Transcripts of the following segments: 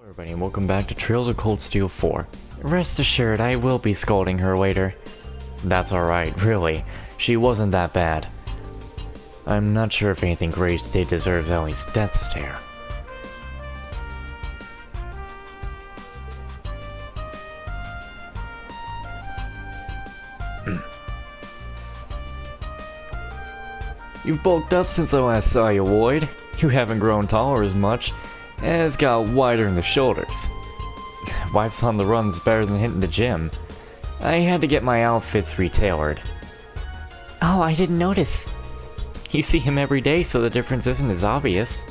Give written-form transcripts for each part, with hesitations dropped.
Everybody, and welcome back to Trails of Cold Steel 4. Rest assured, I will be scolding her later. That's alright, really. She wasn't that bad. I'm not sure if anything Grace did deserves Ellie's death stare. You've bulked up since I last saw you, Lloyd. You haven't grown taller as much, and it's got wider in the shoulders. Wipes on the run's better than hitting the gym. I had to get my outfits retailored. Oh, I didn't notice. You see him every day, so the difference isn't as obvious.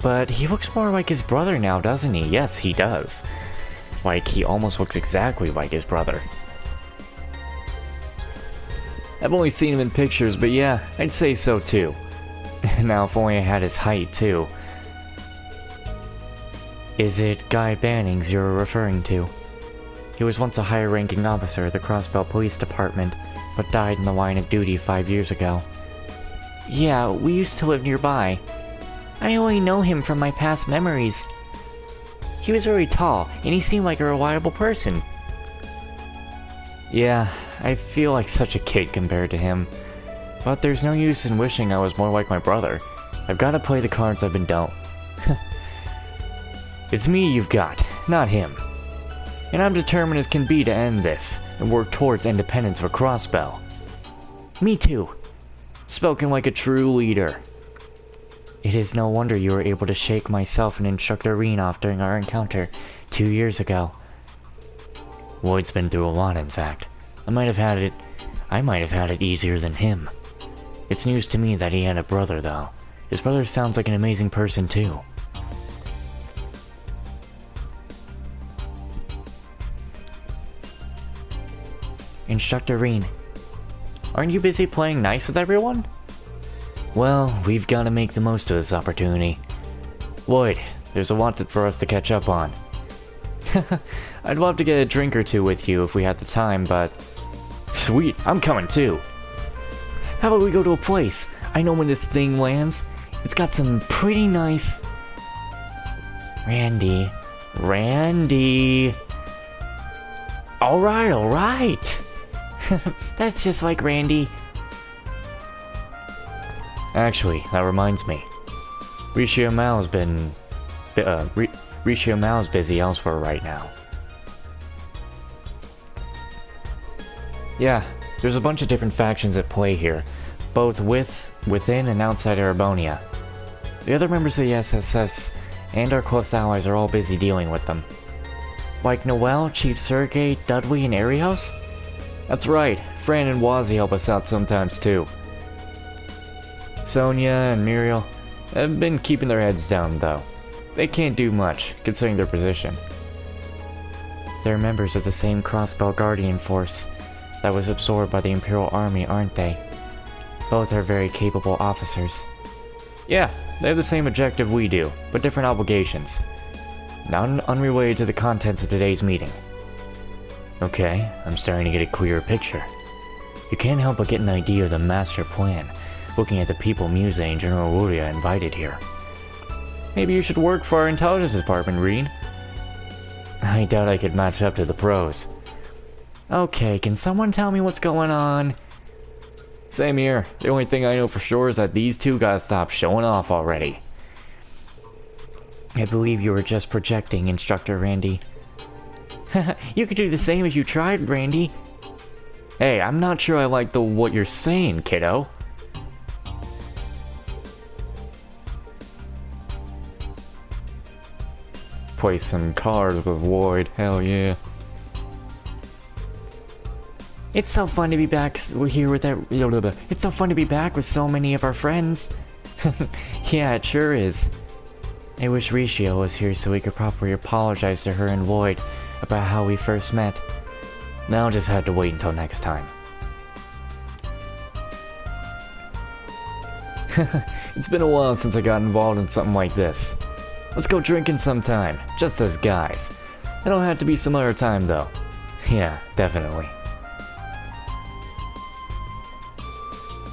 But he looks more like his brother now, doesn't he? Yes, he does. Like, he almost looks exactly like his brother. I've only seen him in pictures, but yeah, I'd say so too. Now, if only I had his height, too. Is it Guy Bannings you're referring to? He was once a higher-ranking officer of the Crossbell Police Department, but died in the line of duty 5 years ago. Yeah, we used to live nearby. I only know him from my past memories. He was very tall, and he seemed like a reliable person. Yeah, I feel like such a kid compared to him. But there's no use in wishing I was more like my brother. I've got to play the cards I've been dealt. It's me you've got, not him. And I'm determined as can be to end this, and work towards independence for Crossbell. Me too. Spoken like a true leader. It is no wonder you were able to shake myself and Instructor Rean off during our encounter 2 years ago. Lloyd's been through a lot, in fact. I might have had it easier than him. It's news to me that he had a brother, though. His brother sounds like an amazing person, too. Instructor Rean, aren't you busy playing nice with everyone? Well, we've got to make the most of this opportunity. Lloyd, there's a lot for us to catch up on. I'd love to get a drink or two with you if we had the time, but... Sweet, I'm coming too! How about we go to a place? I know when this thing lands. It's got some pretty nice... Randy. Alright! That's just like Randy. Actually, that reminds me. Rishi Mao's busy elsewhere right now. Yeah, there's a bunch of different factions at play here, both within and outside Erebonia. The other members of the SSS and our close allies are all busy dealing with them. Like Noel, Chief Sergei, Dudley, and Arios? That's right, Fran and Wazzy help us out sometimes too. Sonia and Muriel have been keeping their heads down though. They can't do much, considering their position. They're members of the same Crossbell Guardian force that was absorbed by the Imperial Army, aren't they? Both are very capable officers. Yeah, they have the same objective we do, but different obligations. Not unrelated to the contents of today's meeting. Okay, I'm starting to get a clearer picture. You can't help but get an idea of the master plan, looking at the people Muse and General Luria invited here. Maybe you should work for our intelligence department, Rean. I doubt I could match up to the pros. Okay, can someone tell me what's going on? Same here. The only thing I know for sure is that these two gotta stop showing off already. I believe you were just projecting, Instructor Randy. You could do the same if you tried, Randy. Hey, I'm not sure I like what you're saying, kiddo. Play some cards with Lloyd, hell yeah. It's so fun to be back here with It's so fun to be back with so many of our friends. Yeah, it sure is. I wish Ricio was here so we could properly apologize to her and Lloyd about how we first met. Now I'll just have to wait until next time. It's been a while since I got involved in something like this. Let's go drinking sometime, just as guys. It'll have to be some other time though. Yeah, definitely.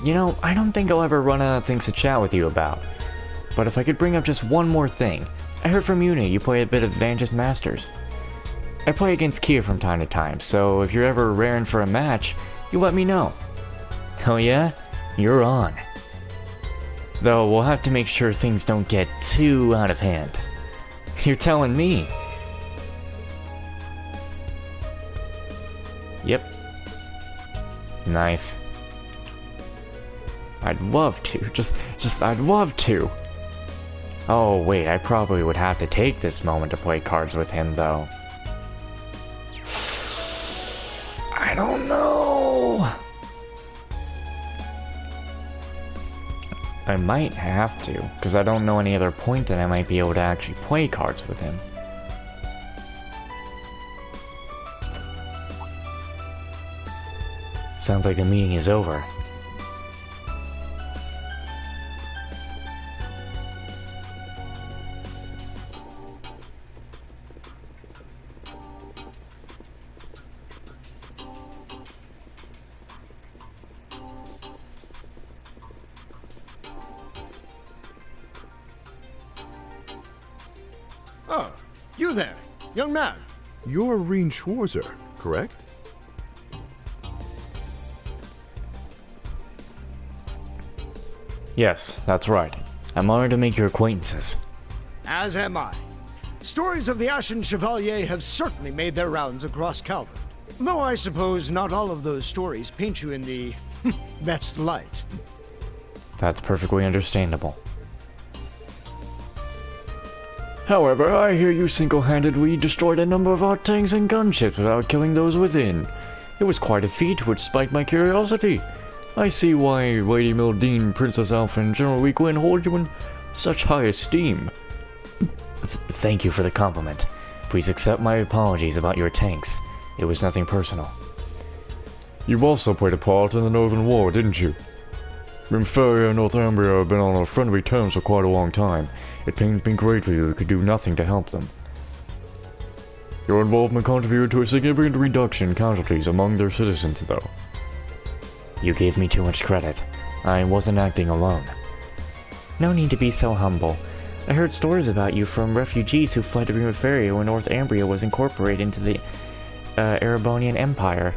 You know, I don't think I'll ever run out of things to chat with you about. But if I could bring up just one more thing. I heard from Una you play a bit of Vange's Masters. I play against Kia from time to time, so if you're ever raring for a match, you let me know. Oh yeah? You're on. Though we'll have to make sure things don't get too out of hand. You're telling me. Yep. Nice. I'd love to. I'd love to. Oh, wait, I probably would have to take this moment to play cards with him, though. I don't know. I might have to, because I don't know any other point that I might be able to actually play cards with him. Sounds like the meeting is over. Oh, you there, young man. You're Rean Schwarzer, correct? Yes, that's right. I'm honored to make your acquaintances. As am I. Stories of the Ashen Chevalier have certainly made their rounds across Calvert. Though I suppose not all of those stories paint you in the best light. That's perfectly understandable. However, I hear you single-handedly destroyed a number of our tanks and gunships without killing those within. It was quite a feat which spiked my curiosity. I see why Lady Mildine, Princess Alpha, and General Weequin hold you in such high esteem. Thank you for the compliment. Please accept my apologies about your tanks. It was nothing personal. You also played a part in the Northern War, didn't you? Rimferia and Northumbria have been on friendly terms for quite a long time. It pains me greatly that we could do nothing to help them. Your involvement contributed to a significant reduction in casualties among their citizens, though. You gave me too much credit. I wasn't acting alone. No need to be so humble. I heard stories about you from refugees who fled to Rimferia when Northumbria was incorporated into the Erebonian Empire.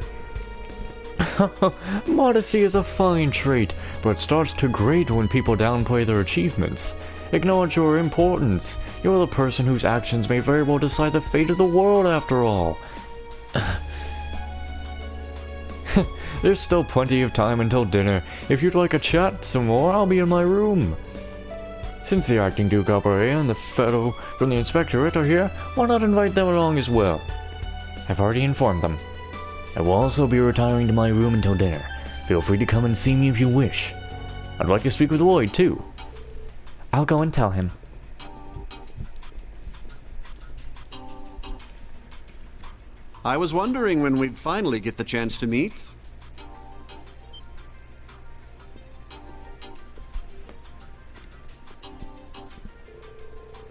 Modesty is a fine trait, but starts to grate when people downplay their achievements. Acknowledge your importance. You're the person whose actions may very well decide the fate of the world after all. There's still plenty of time until dinner. If you'd like to chat some more, I'll be in my room. Since the acting Duke Operator and the fellow from the Inspectorate are here, why not invite them along as well? I've already informed them. I will also be retiring to my room until dinner. Feel free to come and see me if you wish. I'd like to speak with Lloyd, too. I'll go and tell him. I was wondering when we'd finally get the chance to meet.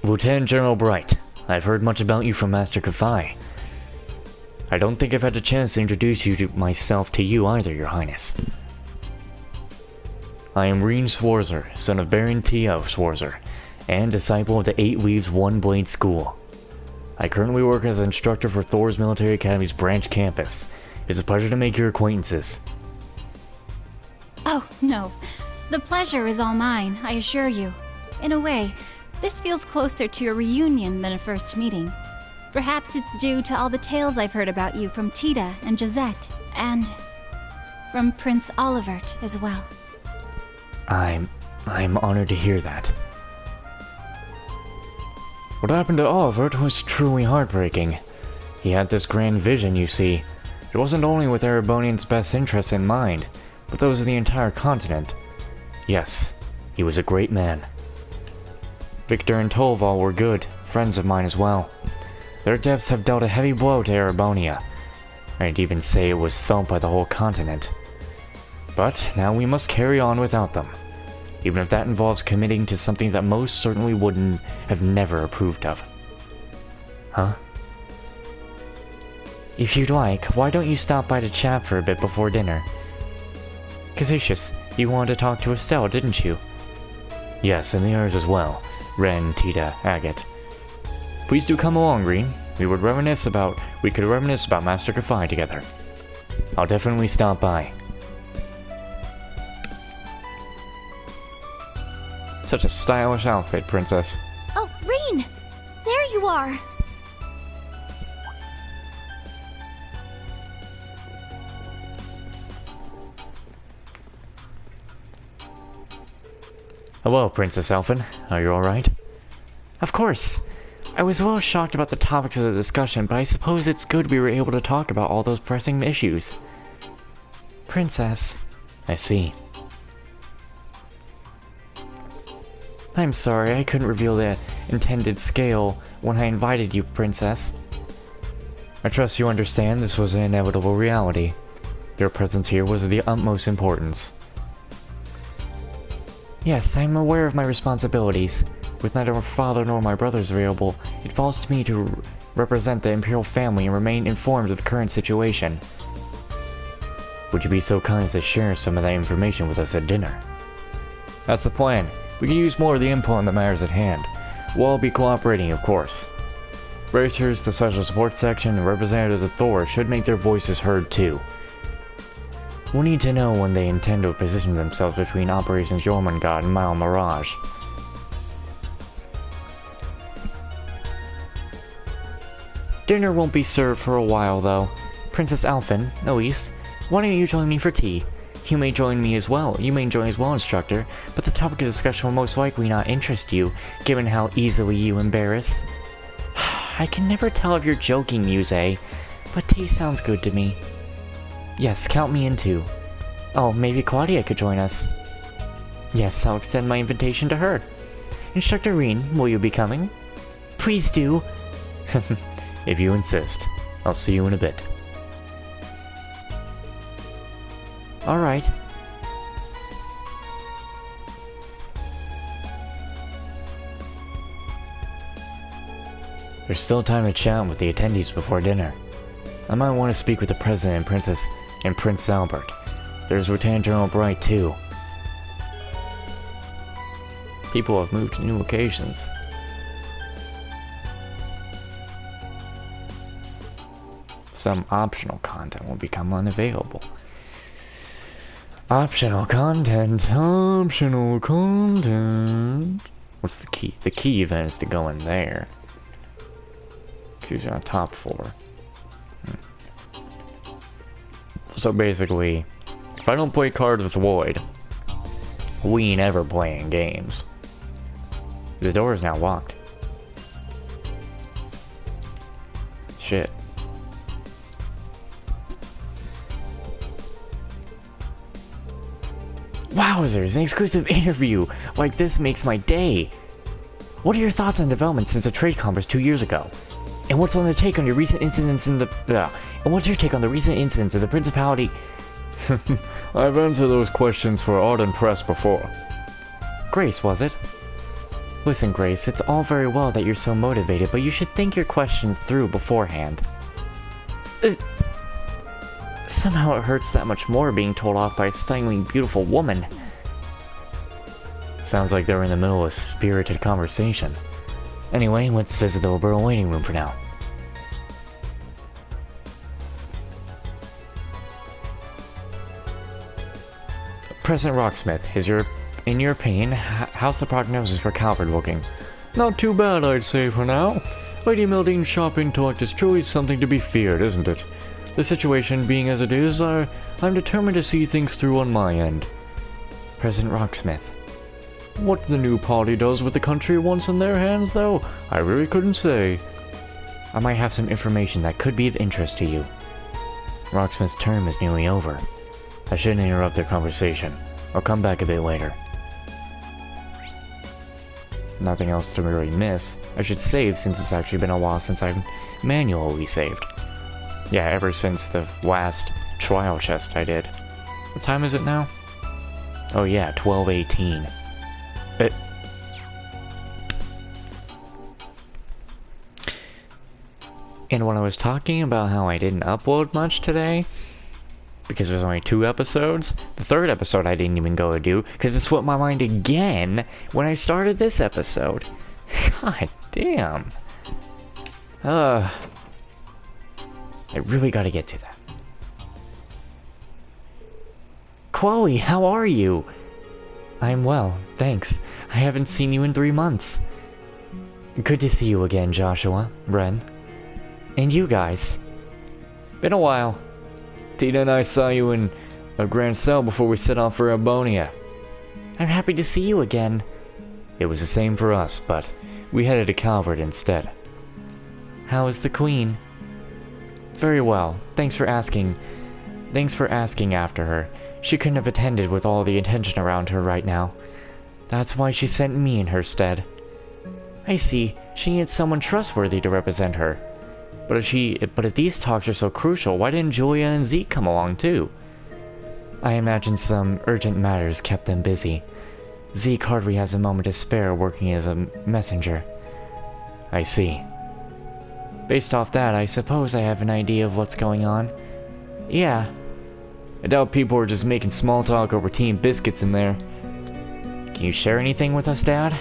Lieutenant General Bright, I've heard much about you from Master Kafai. I don't think I've had a chance to introduce myself to you either, Your Highness. I am Rean Schwarzer, son of Baron T.O. Schwarzer, and disciple of the Eight Leaves One Blade School. I currently work as an instructor for Thor's Military Academy's branch campus. It's a pleasure to make your acquaintances. Oh, no. The pleasure is all mine, I assure you. In a way, this feels closer to a reunion than a first meeting. Perhaps it's due to all the tales I've heard about you from Tita and Josette, and from Prince Olivert as well. I'm honored to hear that. What happened to Olivert was truly heartbreaking. He had this grand vision, you see. It wasn't only with Erebonians' best interests in mind, but those of the entire continent. Yes, he was a great man. Victor and Tolval were good, friends of mine as well. Their deaths have dealt a heavy blow to Erebonia. I'd even say it was felt by the whole continent. But now we must carry on without them, even if that involves committing to something that most certainly wouldn't have never approved of. Huh? If you'd like, why don't you stop by to chat for a bit before dinner? Cassicius, you wanted to talk to Estelle, didn't you? Yes, and the others as well. Ren, Tita, Agate. Please do come along, Rean. We could reminisce about Master Kafai together. I'll definitely stop by. Such a stylish outfit, Princess. Oh, Rean! There you are! Hello, Princess Elfin. Are you alright? Of course. I was a little shocked about the topics of the discussion, but I suppose it's good we were able to talk about all those pressing issues. Princess. I see. I'm sorry, I couldn't reveal the intended scale when I invited you, Princess. I trust you understand this was an inevitable reality. Your presence here was of the utmost importance. Yes, I'm aware of my responsibilities. With neither my father nor my brothers available, it falls to me to represent the Imperial family and remain informed of the current situation. Would you be so kind as to share some of that information with us at dinner? That's the plan. We can use more of the input on the matters at hand. We'll all be cooperating, of course. Racers, the Special Support Section, and representatives of Thor should make their voices heard too. We'll need to know when they intend to position themselves between Operations Jormungand and Mile Mirage. Dinner won't be served for a while, though. Princess Alphen, Elise, why don't you join me for tea? You may join me as well. You may join as well, Instructor, but the topic of discussion will most likely not interest you, given how easily you embarrass. I can never tell if you're joking, Muse, but tea sounds good to me. Yes, count me in too. Oh, maybe Claudia could join us. Yes, I'll extend my invitation to her. Instructor Rean, will you be coming? Please do. If you insist. I'll see you in a bit. Alright. There's still time to chat with the attendees before dinner. I might want to speak with the President and Prince Albert. There's Lieutenant General Bright too. People have moved to new locations. Some optional content will become unavailable. Optional content. Optional content. What's the key? The key event is to go in there. Choose on top floor. So basically, if I don't play cards with Lloyd, we ain't ever playing games. The door is now locked. Shit. Wowzers, an exclusive interview like this makes my day. What are your thoughts on developments since the trade conference 2 years ago? And what's on the take on your recent incidents in the and what's your take on the recent incidents of the Principality? I've answered those questions for Art and Press before. Grace, was it? Listen, Grace, it's all very well that you're so motivated, but you should think your questions through beforehand. Somehow it hurts that much more being told off by a stunningly beautiful woman. Sounds like they're in the middle of a spirited conversation. Anyway, let's visit the liberal waiting room for now. President Rocksmith, in your opinion, how's the prognosis for Calvert looking? Not too bad, I'd say, for now. Lady Mildine's sharp intellect is truly something to be feared, isn't it? The situation being as it is, I'm determined to see things through on my end. President Rocksmith. What the new party does with the country once in their hands, though, I really couldn't say. I might have some information that could be of interest to you. Rocksmith's term is nearly over. I shouldn't interrupt their conversation. I'll come back a bit later. Nothing else to really miss. I should save since it's actually been a while since I've manually saved. Yeah, ever since the last trial chest I did. What time is it now? Oh yeah, 12:18. And when I was talking about how I didn't upload much today, because there's only 2 episodes. The 3rd episode I didn't even go to do, because it swept my mind again when I started this episode. God damn. I really gotta get to that. Chloe, how are you? I'm well, thanks. I haven't seen you in 3 months. Good to see you again, Joshua, Ren. And you guys. Been a while. Tina and I saw you in a Grand Cell before we set off for Abonia. I'm happy to see you again. It was the same for us, but we headed to Calvert instead. How is the Queen? Very well. Thanks for asking. Thanks for asking after her. She couldn't have attended with all the attention around her right now. That's why she sent me in her stead. I see. She needs someone trustworthy to represent her. But if these talks are so crucial, why didn't Julia and Zeke come along too? I imagine some urgent matters kept them busy. Zeke hardly has a moment to spare working as a messenger. I see. Based off that, I suppose I have an idea of what's going on. Yeah. I doubt people are just making small talk over tea and biscuits in there. Can you share anything with us, Dad?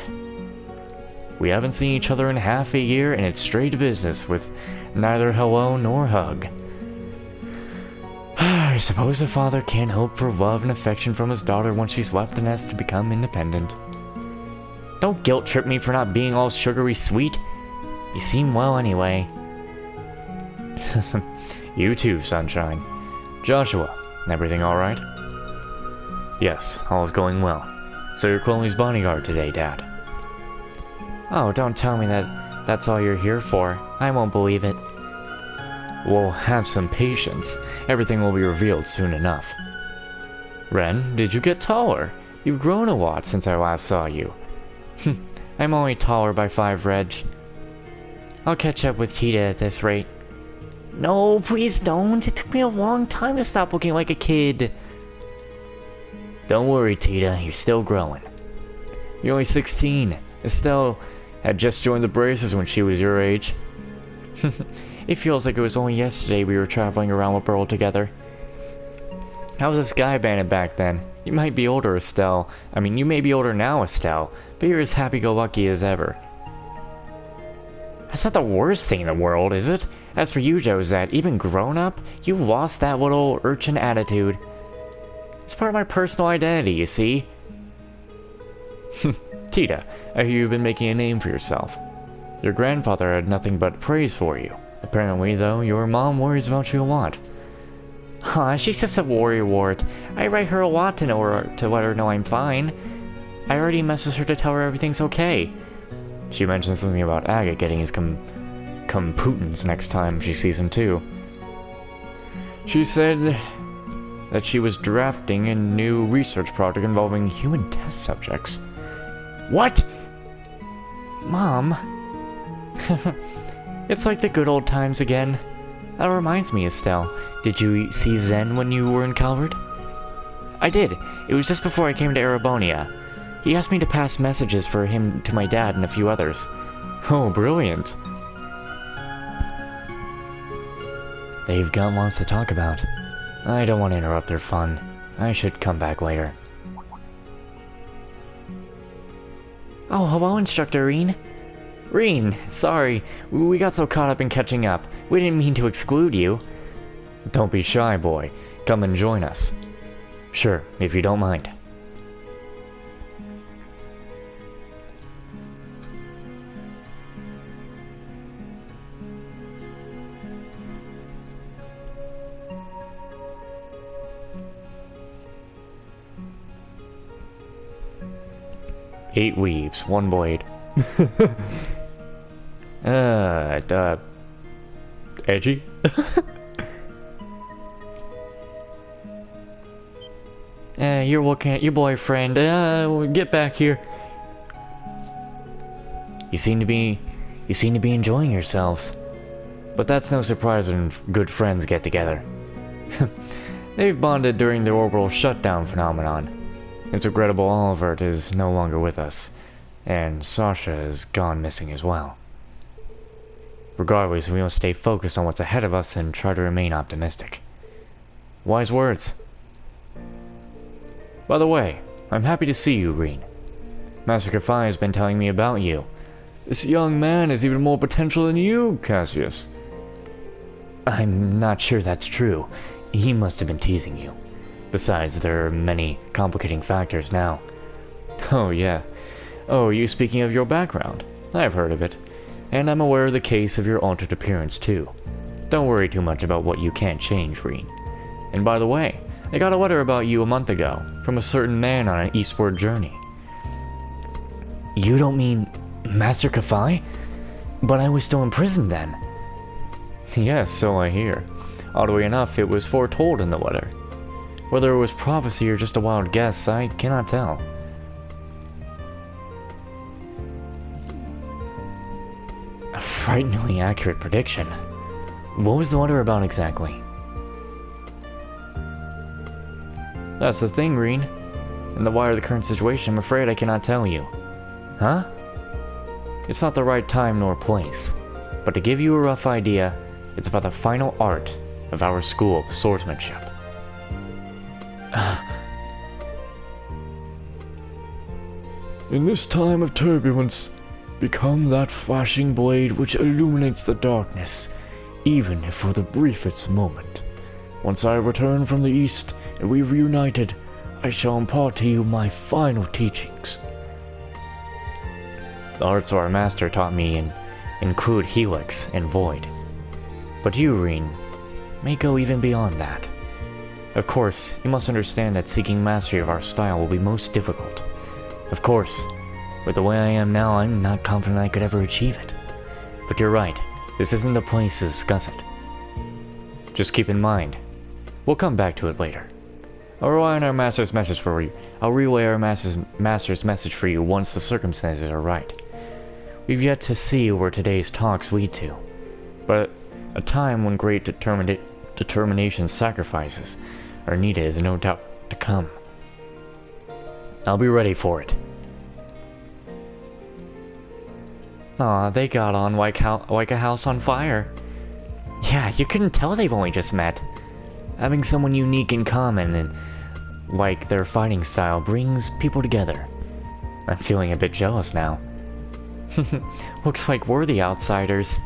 We haven't seen each other in half a year, and it's straight to business with neither hello nor hug. I suppose a father can't hope for love and affection from his daughter once she's left the nest to become independent. Don't guilt trip me for not being all sugary sweet. You seem well anyway. You too, Sunshine. Joshua, everything alright? Yes, all's going well. So you're Chloe's bodyguard today, Dad. Oh, don't tell me that's all you're here for. I won't believe it. Well, have some patience. Everything will be revealed soon enough. Ren, did you get taller? You've grown a lot since I last saw you. I'm only taller by 5 reg. I'll catch up with Tita at this rate. No, please don't. It took me a long time to stop looking like a kid. Don't worry, Tita. You're still growing. You're only 16. Estelle had just joined the braces when she was your age. It feels like it was only yesterday we were traveling around with Burl together. How was this guy bandit back then? You might be older, Estelle. I mean, you may be older now, Estelle, but you're as happy-go-lucky as ever. That's not the worst thing in the world, is it? As for you, Josette, even grown up, you lost that little urchin attitude. It's part of my personal identity, you see. Tita, I hear you've been making a name for yourself. Your grandfather had nothing but praise for you. Apparently, though, your mom worries about you a lot. Huh, she's just a worry wart. I write her a lot to let her know I'm fine. I already messaged her to tell her everything's okay. She mentioned something about Agate getting his computins next time she sees him too. She said that she was drafting a new research project involving human test subjects. What? Mom? It's like the good old times again. That reminds me, Estelle. Did you see Zen when you were in Calvert? I did. It was just before I came to Arabonia. He asked me to pass messages for him to my dad and a few others. Oh, brilliant. They've got lots to talk about. I don't want to interrupt their fun. I should come back later. Oh, hello, Instructor Rean. Rean, sorry. We got so caught up in catching up. We didn't mean to exclude you. Don't be shy, boy. Come and join us. Sure, if you don't mind. Eight weaves, one blade. Edgy? You're looking at your boyfriend. Get back here. You seem to be enjoying yourselves. But that's no surprise when good friends get together. They've bonded during the orbital shutdown phenomenon. It's regrettable Olivert is no longer with us, and Sasha has gone missing as well. Regardless, we must stay focused on what's ahead of us and try to remain optimistic. Wise words. By the way, I'm happy to see you, Rean. Master Kafai has been telling me about you. This young man has even more potential than you, Cassius. I'm not sure that's true. He must have been teasing you. Besides, there are many complicating factors now. Oh, yeah. Oh, you speaking of your background? I've heard of it. And I'm aware of the case of your altered appearance, too. Don't worry too much about what you can't change, Rean. And by the way, I got a letter about you a month ago, from a certain man on an eastward journey. You don't mean Master Kafai? But I was still in prison then. Yes, so I hear. Oddly enough, it was foretold in the letter. Whether it was prophecy or just a wild guess, I cannot tell. A frighteningly accurate prediction. What was the letter about exactly? That's the thing, Rean. In the wire of the current situation, I'm afraid I cannot tell you. Huh? It's not the right time nor place. But to give you a rough idea, it's about the final art of our school of swordsmanship. In this time of turbulence, become that flashing blade which illuminates the darkness, even if for the briefest moment. Once I return from the east and we reunited, I shall impart to you my final teachings. The arts our master taught me include Helix and Void. But you, Rean, may go even beyond that. Of course, you must understand that seeking mastery of our style will be most difficult. Of course, with the way I am now, I'm not confident I could ever achieve it. But you're right, this isn't the place to discuss it. Just keep in mind, we'll come back to it later. I'll rely on our master's message for you. I'll relay our master's message for you once the circumstances are right. We've yet to see where today's talks lead to, but a time when great determination sacrifices are needed is no doubt to come. I'll be ready for it. Aw, they got on like a house on fire. Yeah, you couldn't tell they've only just met. Having someone unique in common and like their fighting style brings people together. I'm feeling a bit jealous now. Looks like we're the outsiders.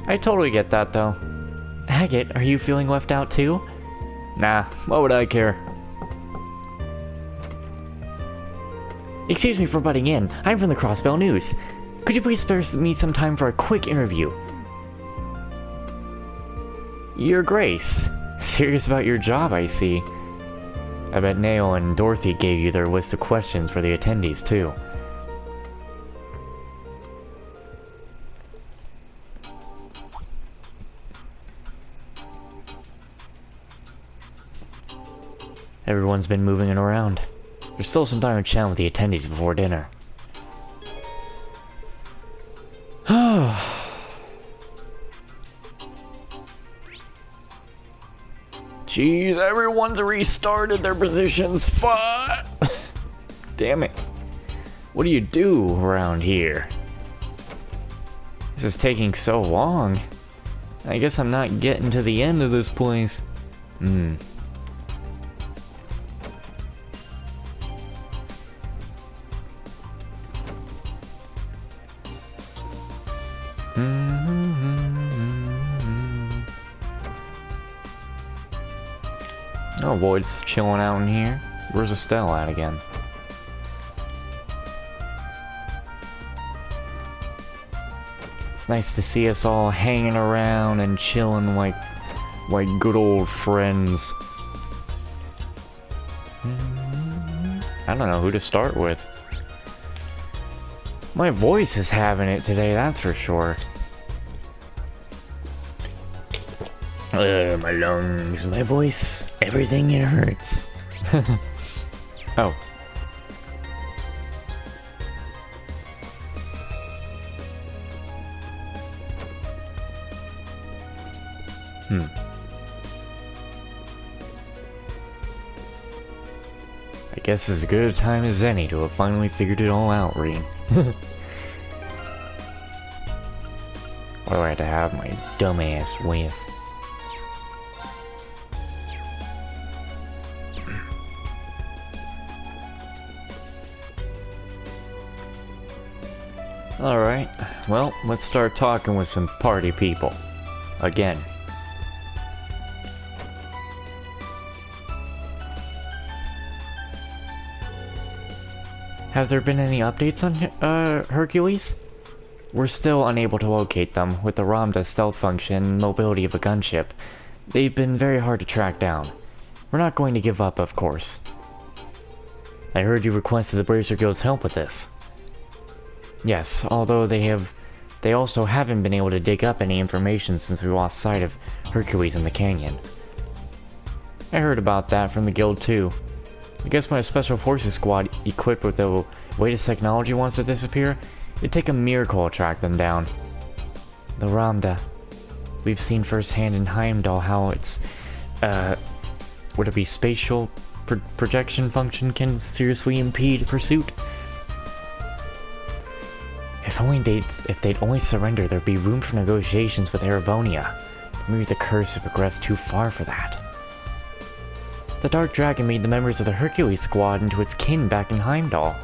I totally get that though. Agate, are you feeling left out too? Nah, what would I care? Excuse me for butting in. I'm from the Crossbell News. Could you please spare me some time for a quick interview? Your Grace. Serious about your job, I see. I bet Nail and Dorothy gave you their list of questions for the attendees, too. Everyone's been moving it around. There's still some time to chat with the attendees before dinner. Jeez, everyone's restarted their positions. Fuck! Damn it. What do you do around here? This is taking so long. I guess I'm not getting to the end of this place. Oh, Lloyd's chilling out in here. Where's Estelle at again? It's nice to see us all hanging around and chilling like good old friends. I don't know who to start with. My voice is having it today, that's for sure. My lungs, my voice, everything, it hurts. Oh. I guess as good a time as any to have finally figured it all out, Rean. What do I have to have my dumbass with? Alright, well, let's start talking with some party people. Again. Have there been any updates on Hercules? We're still unable to locate them with the Ramda's stealth function and mobility of a gunship. They've been very hard to track down. We're not going to give up, of course. I heard you requested the Bracer Guild's help with this. Yes, although they also haven't been able to dig up any information since we lost sight of Hercules in the canyon. I heard about that from the guild too. I guess when a special forces squad equipped with the latest technology wants to disappear, it'd take a miracle to track them down. The Ramda. We've seen firsthand in Heimdall how its, would it be spatial projection function can seriously impede pursuit? If they'd only surrender, there'd be room for negotiations with Erebonia. Maybe the curse had progressed too far for that. The Dark Dragon made the members of the Hercules squad into its kin back in Heimdall.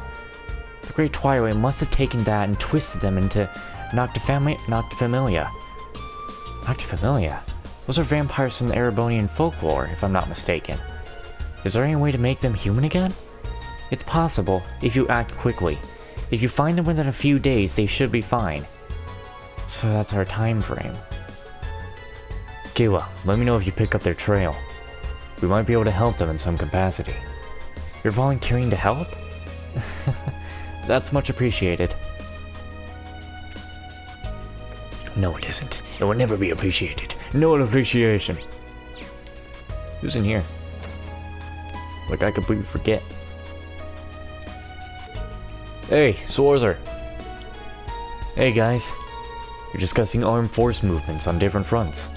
The Great Twilight must have taken that and twisted them into Noctifamilia. Noctifamilia? Those are vampires from the Erebonian folklore, if I'm not mistaken. Is there any way to make them human again? It's possible, if you act quickly. If you find them within a few days, they should be fine. So that's our time frame. Kayla, let me know if you pick up their trail. We might be able to help them in some capacity. You're volunteering to help? That's much appreciated. No, it isn't. It will never be appreciated. No appreciation. Who's in here? Like I completely forget. Hey, Sworzer. Hey guys. You're discussing armed force movements on different fronts.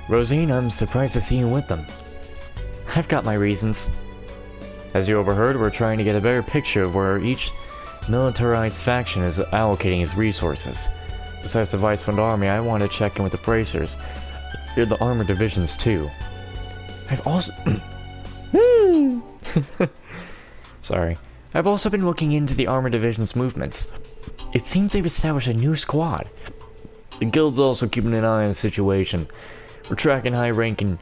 Rosine, I'm surprised to see you with them. I've got my reasons. As you overheard, we're trying to get a better picture of where each militarized faction is allocating its resources. Besides the Vice Fund Army, I want to check in with the Bracers. You're the armored divisions too. I've also... Sorry. I've also been looking into the armored division's movements. It seems they've established a new squad. The guild's also keeping an eye on the situation. We're tracking high-ranking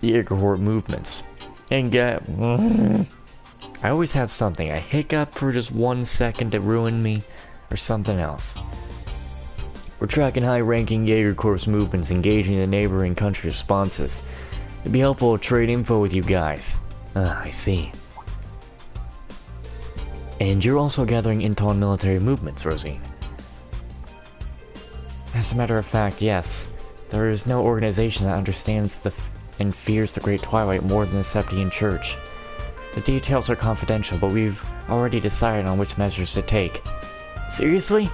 Jaegerhort movements. And I always have something. A hiccup for just 1 second to ruin me, or something else. We're tracking high-ranking Jaeger Corps movements, engaging the neighboring country responses. It'd be helpful to trade info with you guys. I see. And you're also gathering intel on military movements, Rosine. As a matter of fact, yes. There is no organization that understands and fears the Great Twilight more than the Septian Church. The details are confidential, but we've already decided on which measures to take. Seriously?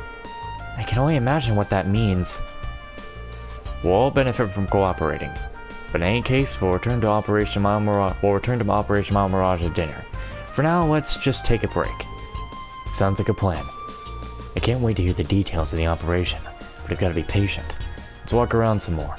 I can only imagine what that means. We'll all benefit from cooperating. But in any case, we'll return to Operation Mile Mirage at dinner. For now, let's just take a break. Sounds like a plan. I can't wait to hear the details of the operation, but I've got to be patient. Let's walk around some more.